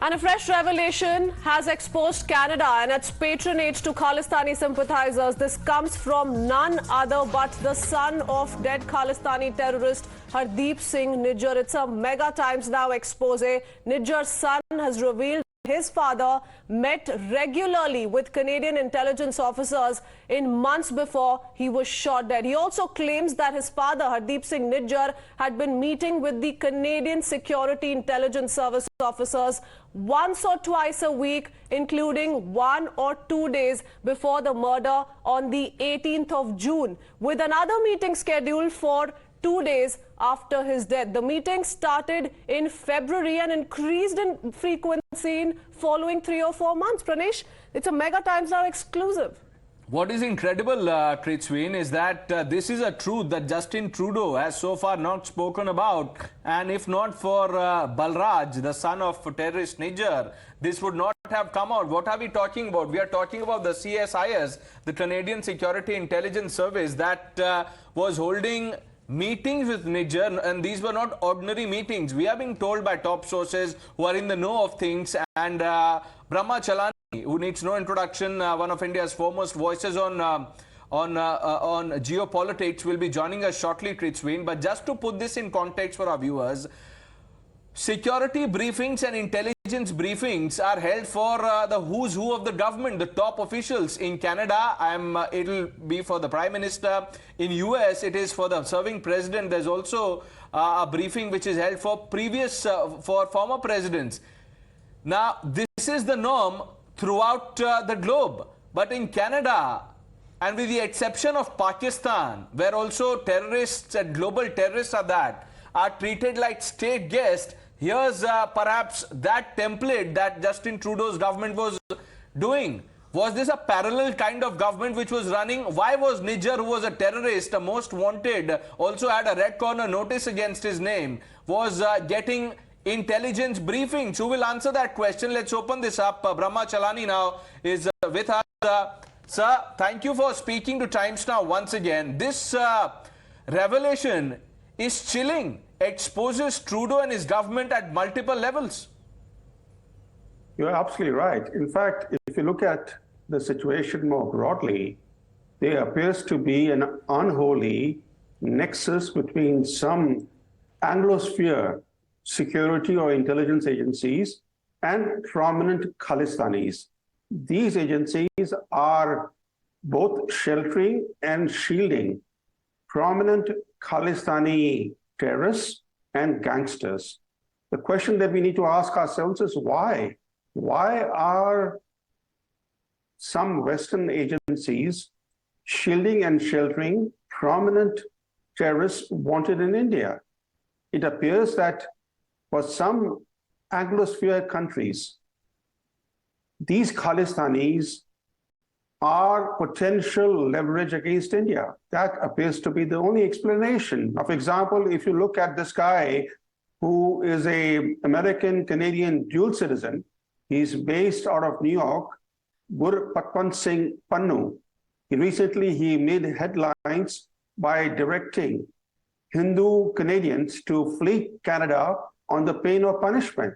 And a fresh revelation has exposed Canada and its patronage to Khalistani sympathizers. This comes from none other but the son of dead Khalistani terrorist Hardeep Singh Nijjar. It's a mega Times Now expose. Nijjar's son has revealed his father met regularly with Canadian intelligence officers in months before he was shot dead. He also claims that his father, Hardeep Singh Nijjar, had been meeting with the Canadian Security Intelligence Service officers once or twice a week, including 1 or 2 days before the murder on the 18th of June, with another meeting scheduled for 2 days after his death. The meeting started in February and increased in frequency in following 3 or 4 months. Pranesh, it's a Mega Times Now exclusive. What is incredible, Kritsween, is that this is a truth that Justin Trudeau has so far not spoken about. And if not for Balraj, the son of terrorist Nijjar, this would not have come out. What are we talking about? We are talking about the CSIS, the Canadian Security Intelligence Service, that was holding meetings with Nijjar, and these were not ordinary meetings. We are being told by top sources who are in the know of things, and Brahma Chalani, who needs no introduction, one of India's foremost voices on geopolitics, will be joining us shortly, Kritsween. But just to put this in context for our viewers, security briefings and intelligence briefings are held for the who's who of the government, the top officials. In Canada, it'll be for the Prime Minister. In US, it is for the serving president. There's also a briefing which is held for for former presidents. Now, this is the norm throughout the globe. But in Canada, and with the exception of Pakistan, where also terrorists and global terrorists are treated like state guests, here's perhaps that template that Justin Trudeau's government was doing. Was this a parallel kind of government which was running? Why was Nijjar, who was a terrorist, a most wanted, also had a red corner notice against his name, was getting intelligence briefings? Who will answer that question? Let's open this up. Brahma Chalani now is with us. Sir, thank you for speaking to Times Now once again. This revelation is chilling, exposes Trudeau and his government at multiple levels. You're absolutely right. In fact, if you look at the situation more broadly, there appears to be an unholy nexus between some Anglosphere security or intelligence agencies and prominent Khalistanis. These agencies are both sheltering and shielding prominent Khalistani terrorists and gangsters. The question that we need to ask ourselves is why? Why are some Western agencies shielding and sheltering prominent terrorists wanted in India? It appears that for some Anglosphere countries, these Khalistanis are potential leverage against India. That appears to be the only explanation. For example, if you look at this guy who is an American-Canadian dual citizen, he's based out of New York, Gurpatwant Singh Pannu. Recently, he made headlines by directing Hindu Canadians to flee Canada on the pain of punishment.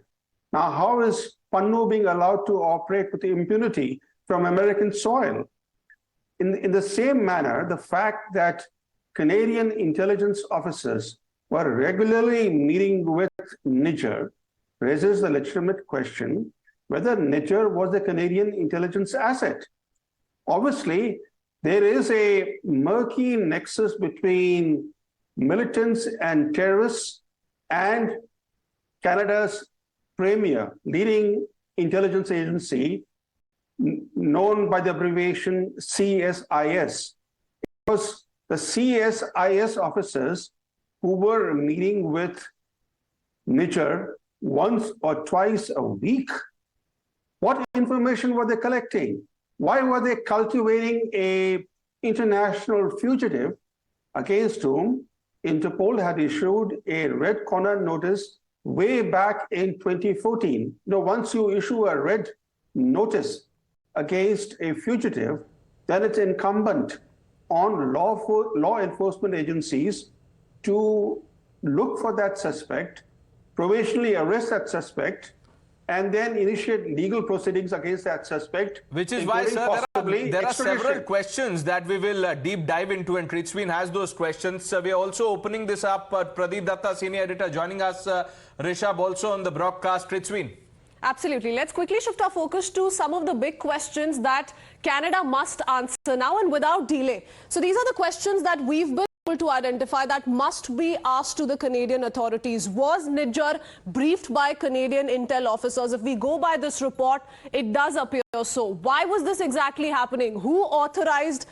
Now, how is Pannu being allowed to operate with impunity from American soil? In the same manner, the fact that Canadian intelligence officers were regularly meeting with Nijjar raises the legitimate question whether Nijjar was a Canadian intelligence asset. Obviously, there is a murky nexus between militants and terrorists and Canada's premier leading intelligence agency, known by the abbreviation CSIS. It was the CSIS officers who were meeting with Nijjar once or twice a week. What information were they collecting? Why were they cultivating an international fugitive against whom Interpol had issued a red corner notice way back in 2014? Once you issue a red notice against a fugitive, then it's incumbent on law enforcement agencies to look for that suspect, provisionally arrest that suspect, and then initiate legal proceedings against that suspect. Which is why, sir, there are several questions that we will deep dive into, and Tritsween has those questions. We are also opening this up. Pradeep Datta, senior editor, joining us. Rishabh also on the broadcast. Tritsween. Absolutely. Let's quickly shift our focus to some of the big questions that Canada must answer now and without delay. So these are the questions that we've been able to identify that must be asked to the Canadian authorities. Was Nijjar briefed by Canadian intel officers? If we go by this report, it does appear so. Why was this exactly happening? Who authorized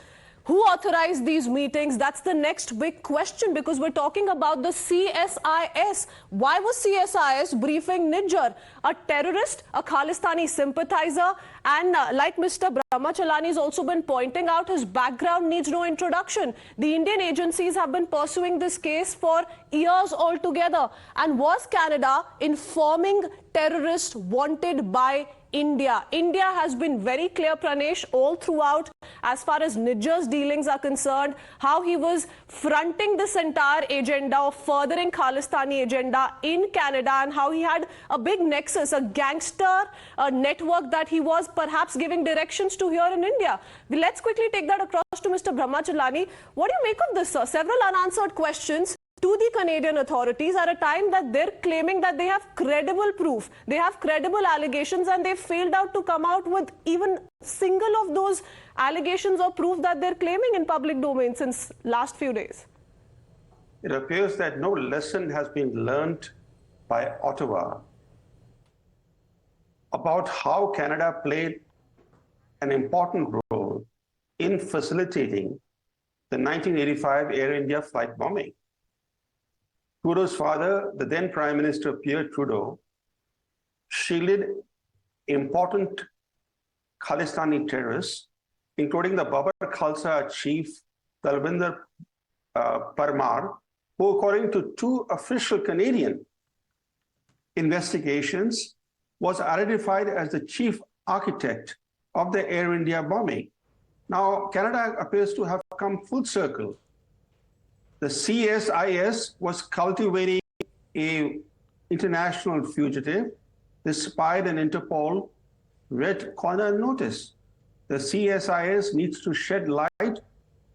these meetings? That's the next big question, because we're talking about the CSIS. Why was CSIS briefing Nijjar, a terrorist, a Khalistani sympathizer? And like Mr. Brahmachalani has also been pointing out, his background needs no introduction. The Indian agencies have been pursuing this case for years altogether. And was Canada informing terrorists wanted by India? India has been very clear, Pranesh, all throughout as far as Nijjar's dealings are concerned, how he was fronting this entire agenda of furthering Khalistani agenda in Canada, and how he had a big nexus, a gangster network that he was perhaps giving directions to here in India. Let's quickly take that across to Mr. Brahmachalani. What do you make of this, sir? Several unanswered questions to the Canadian authorities at a time that they're claiming that they have credible proof, they have credible allegations, and they failed out to come out with even single of those allegations or proof that they're claiming in public domain since last few days. It appears that no lesson has been learned by Ottawa about how Canada played an important role in facilitating the 1985 Air India flight bombing. Trudeau's father, the then Prime Minister Pierre Trudeau, shielded important Khalistani terrorists, including the Babar Khalsa chief, Dalvinder Parmar, who, according to two official Canadian investigations, was identified as the chief architect of the Air India bombing. Now, Canada appears to have come full circle. The CSIS was cultivating an international fugitive. The SPIED and Interpol read corner notice. The CSIS needs to shed light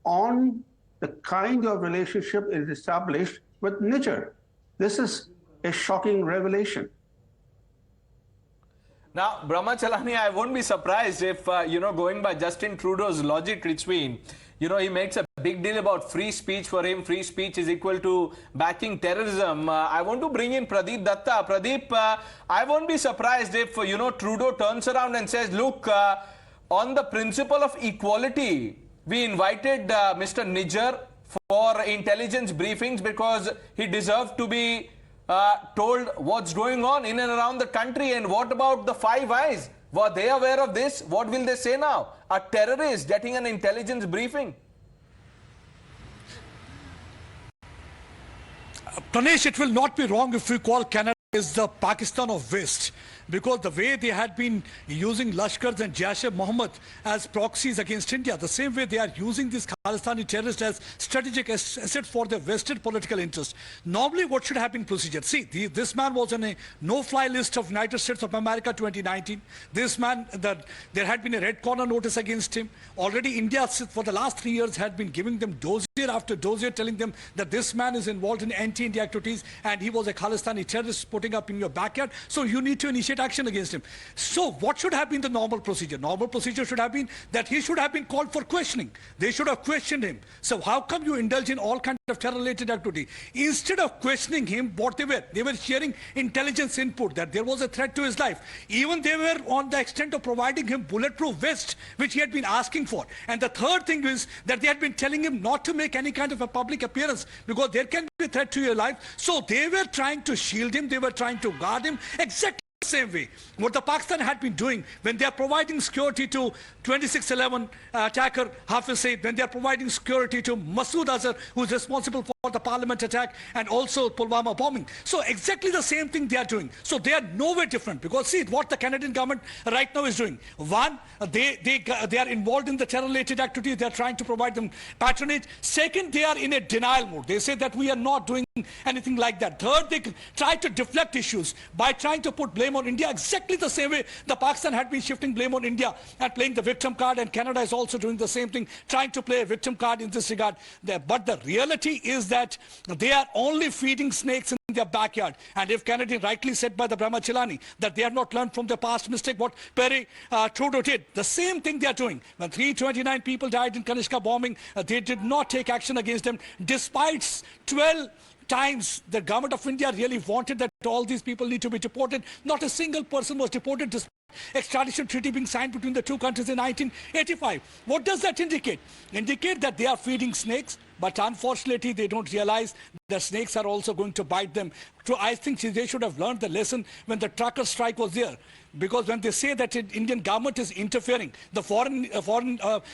on the kind of relationship it established with Nijjar. This is a shocking revelation. Now, Brahmachalani, I won't be surprised if, going by Justin Trudeau's logic, Tritsween, he makes a big deal about free speech. For him, free speech is equal to backing terrorism. I want to bring in Pradeep Datta. Pradeep, I won't be surprised if, Trudeau turns around and says, look, on the principle of equality, we invited Mr. Nijjar for intelligence briefings because he deserved to be told what's going on in and around the country. And what about the Five Eyes? Were they aware of this? What will they say now? A terrorist getting an intelligence briefing? Pranesh, it will not be wrong if we call Canada is the Pakistan of West, because the way they had been using Lashkars and Jaish-e-Mohammed as proxies against India, the same way they are using these Khalistani terrorists as strategic asset for their vested political interest. Normally, what should have been procedure? See, this man was on a no-fly list of United States of America 2019. This man, there had been a red corner notice against him. Already India, for the last 3 years, had been giving them dossier after dossier, telling them that this man is involved in anti-India activities and he was a Khalistani terrorist putting up in your backyard. So you need to initiate action against him. So what should have been the normal procedure? Normal procedure should have been that he should have been called for questioning. They should have questioned him. So how come you indulge in all kinds of terror-related activity? Instead of questioning him, what they were sharing intelligence input that there was a threat to his life. Even they were on the extent of providing him bulletproof vest, which he had been asking for. And the third thing is that they had been telling him not to make any kind of a public appearance because there can be a threat to your life. So they were trying to shield him. They were trying to guard him. Exactly the same way what the Pakistan had been doing when they are providing security to 2611 attacker Hafiz Saeed, when they are providing security to Masood Azhar, who is responsible for the parliament attack and also Pulwama bombing. So exactly the same thing they are doing. So they are nowhere different, because see what the Canadian government right now is doing. One, they are involved in the terror-related activities. They are trying to provide them patronage. Second, they are in a denial mode. They say that we are not doing anything like that. Third, they try to deflect issues by trying to put blame blame on India, exactly the same way the Pakistan had been shifting blame on India and playing the victim card, and Canada is also doing the same thing, trying to play a victim card in this regard. But the reality is that they are only feeding snakes in their backyard. And if Canadian, rightly said by the Brahmachalani, that they have not learned from their past mistake, what Perry Trudeau did, the same thing they are doing. When 329 people died in Kanishka bombing, they did not take action against them, despite 12 times the government of India really wanted that all these people need to be deported. Not a single person was deported despite extradition treaty being signed between the two countries in 1985. What does that indicate? Indicate that they are feeding snakes, but unfortunately they don't realize the snakes are also going to bite them. So I think they should have learned the lesson when the trucker strike was there. Because when they say that the Indian government is interfering, the foreign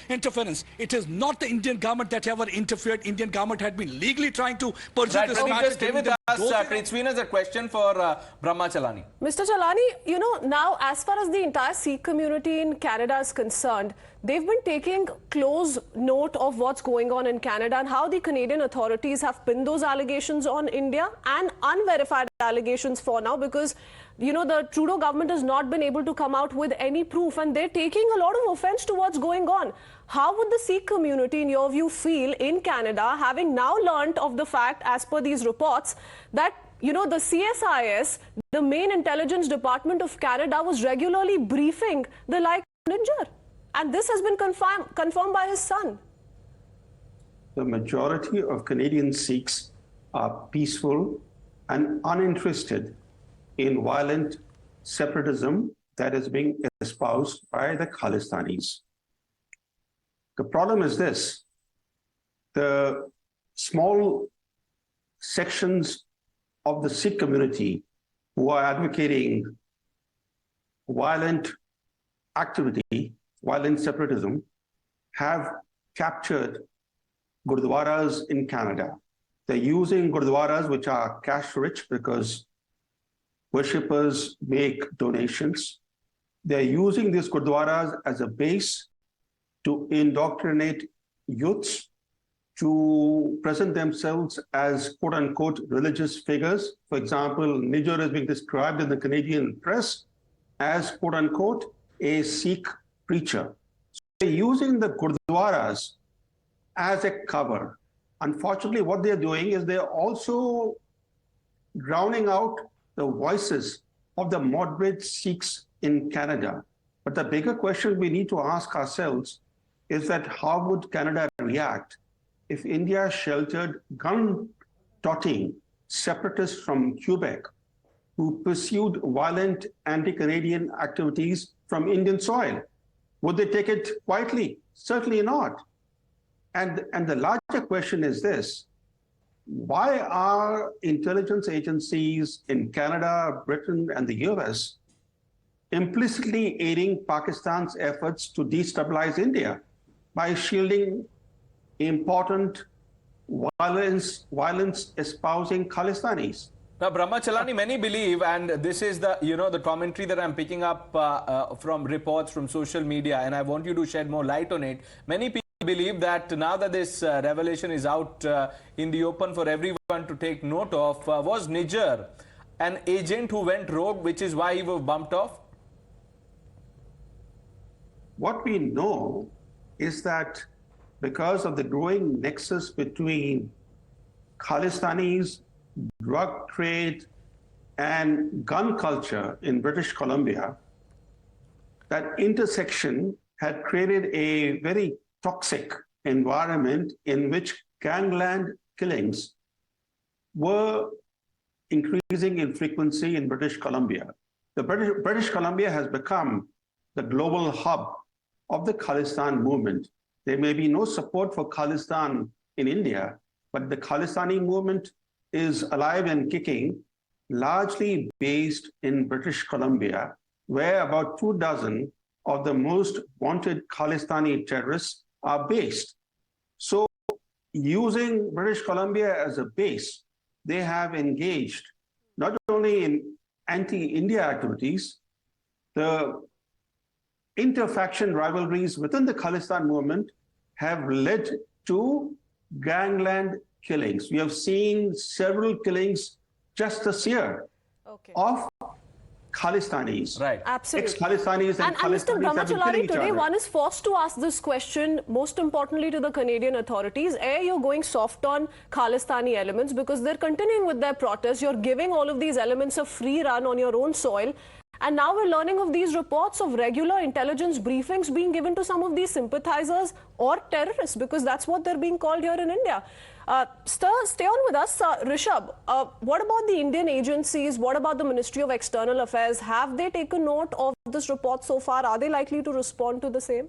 interference, it is not the Indian government that ever interfered. Indian government had been legally trying to pursue this matter. Stay with us. Kritsveen has a question for Brahmachalani. Mr. Chalani, you know, now as far as the entire Sikh community in Canada is concerned, they've been taking close note of what's going on in Canada and how the Canadian authorities have pinned those allegations on India, and unverified allegations for now, because you know, the Trudeau government has not been able to come out with any proof, and they're taking a lot of offense to what's going on. How would the Sikh community, in your view, feel in Canada, having now learnt of the fact, as per these reports, that, you know, the CSIS, the main intelligence department of Canada, was regularly briefing the like Nijjar, and this has been confirmed by his son? The majority of Canadian Sikhs are peaceful and uninterested in violent separatism that is being espoused by the Khalistanis. The problem is this: the small sections of the Sikh community who are advocating violent activity, violent separatism, have captured gurdwaras in Canada. They're using gurdwaras which are cash rich because worshippers make donations. They're using these gurdwaras as a base to indoctrinate youths, to present themselves as quote-unquote religious figures. For example, Nijjar is being described in the Canadian press as quote-unquote a Sikh preacher. So they're using the gurdwaras as a cover. Unfortunately, what they're doing is they're also drowning out the voices of the moderate Sikhs in Canada. But the bigger question we need to ask ourselves is that how would Canada react if India sheltered gun-toting separatists from Quebec who pursued violent anti-Canadian activities from Indian soil? Would they take it quietly? Certainly not. And the larger question is this: why are intelligence agencies in Canada, Britain, and the US implicitly aiding Pakistan's efforts to destabilize India by shielding important violence espousing Khalistanis? Now, Brahmachalani, many believe, and this is the, you know, the commentary that I'm picking up from reports from social media, and I want you to shed more light on it. Many people believe that now that this revelation is out in the open for everyone to take note of, was Nijjar an agent who went rogue, which is why he was bumped off? What we know is that because of the growing nexus between Khalistanis, drug trade, and gun culture in British Columbia, that intersection had created a very toxic environment in which gangland killings were increasing in frequency in British Columbia. The British Columbia has become the global hub of the Khalistan movement. There may be no support for Khalistan in India, but the Khalistani movement is alive and kicking, largely based in British Columbia, where about 24 of the most wanted Khalistani terrorists are based. So using British Columbia as a base, they have engaged not only in anti-India activities, the inter-faction rivalries within the Khalistan movement have led to gangland killings. We have seen several killings just this year of Khalistanis. Right. Absolutely. Ex-Khalistanis and Mr. Khalistanis have been killing Brahmacharari, each today other. one is forced to ask this question, most importantly to the Canadian authorities. You're going soft on Khalistani elements because they're continuing with their protests. You're giving all of these elements a free run on your own soil. And now we're learning of these reports of regular intelligence briefings being given to some of these sympathizers or terrorists, because that's what they're being called here in India. Stay on with us. Rishabh, what about the Indian agencies? What about the Ministry of External Affairs? Have they taken note of this report so far? Are they likely to respond to the same?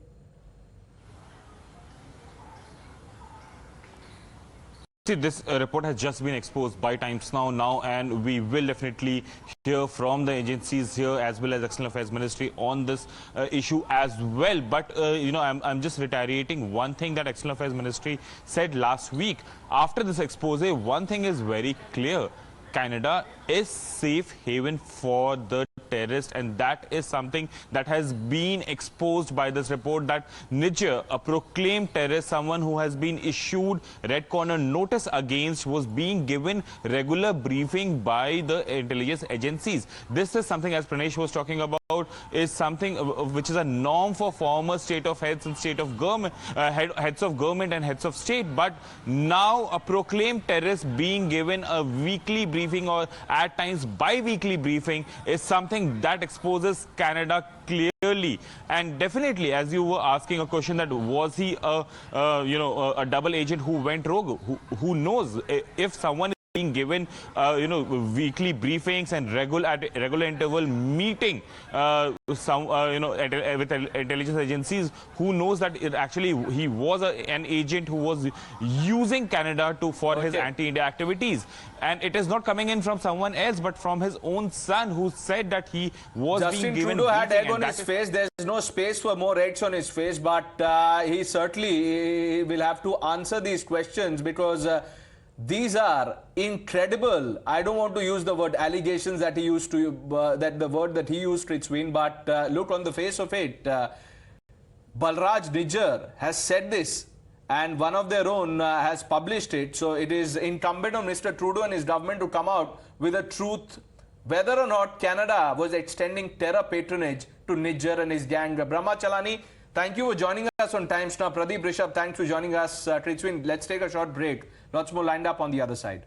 See, this report has just been exposed by Times Now, and we will definitely hear from the agencies here as well as External Affairs Ministry on this issue as well. But, you know, I'm just reiterating one thing that External Affairs Ministry said last week. After this expose, one thing is very clear. Canada is safe haven for the terrorists, and that is something that has been exposed by this report, that Nijjar, a proclaimed terrorist, someone who has been issued red corner notice against, was being given regular briefing by the intelligence agencies. This is something, as Pranesh was talking about, is something which is a norm for former state of heads and state of government, heads of government and heads of state. But now a proclaimed terrorist being given a weekly briefing, or at times bi-weekly briefing, is something that exposes Canada clearly. And definitely, as you were asking a question, that was he a double agent who went rogue? Who knows? If someone being given weekly briefings and regular interval meeting with intelligence agencies, who knows that he was an agent who was using Canada for his anti-India activities. And it is not coming in from someone else, but from his own son, who said that he was being given Trudeau had egg on his face. There's no space for more eggs on his face, but he certainly will have to answer these questions, because these are incredible. I don't want to use the word allegations that he used to, that the word that he used, Ritzwin, but look, on the face of it, Balraj Nijjar has said this, and one of their own has published it. So it is incumbent on Mr. Trudeau and his government to come out with the truth, whether or not Canada was extending terror patronage to Nijjar and his gang. Brahmacharari, thank you for joining us on Times Now. Pradeep, Rishabh, thanks for joining us. Ritzwin, let's take a short break. Lots more lined up on the other side.